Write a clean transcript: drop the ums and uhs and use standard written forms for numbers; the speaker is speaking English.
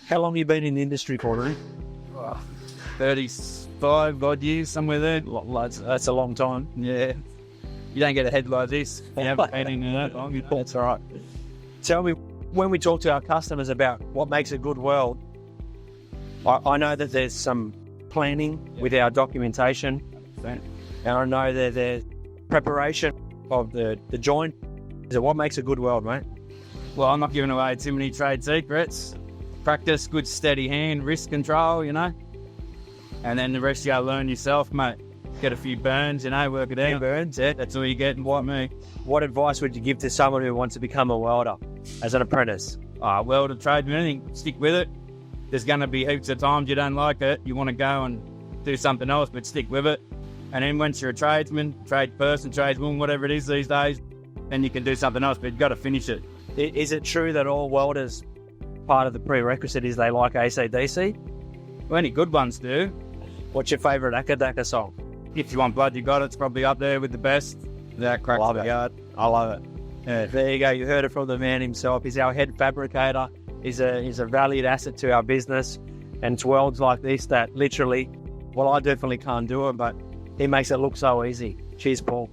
How long have you been in the industry for, Rooney? 35 odd years, somewhere there. That's a long time. Yeah. You don't get ahead like this. You haven't been in there that long. That's all right. Tell me, when we talk to our customers about what makes a good weld, I know that there's some planning with our documentation, and I know that there's preparation of the joint. Is it what makes a good weld, mate? Well, I'm not giving away too many trade secrets. Practice good steady hand, wrist control, you know. And then the rest you gotta learn yourself, mate. Get a few burns, you know, work it out. Burns, yeah. That's all you get and what me. What advice would you give to someone who wants to become a welder as an apprentice? Welder, tradesman, anything, stick with it. There's gonna be heaps of times you don't like it. You wanna go and do something else, but stick with it. And then once you're a tradesman, trade person, tradeswoman, whatever it is these days, then you can do something else, but you've got to finish it. Is it true that all welders, part of the prerequisite is they like AC/DC? Well, any good ones do. What's your favourite Akadaka song? If you want blood, you got it. It's probably up there with the best. That cracks Love the it. yard. I love it. Yeah, there you go. You heard it from the man himself. He's our head fabricator. He's a valued asset to our business. And it's welds like this that literally, well, I definitely can't do it, but he makes it look so easy. Cheers, Paul.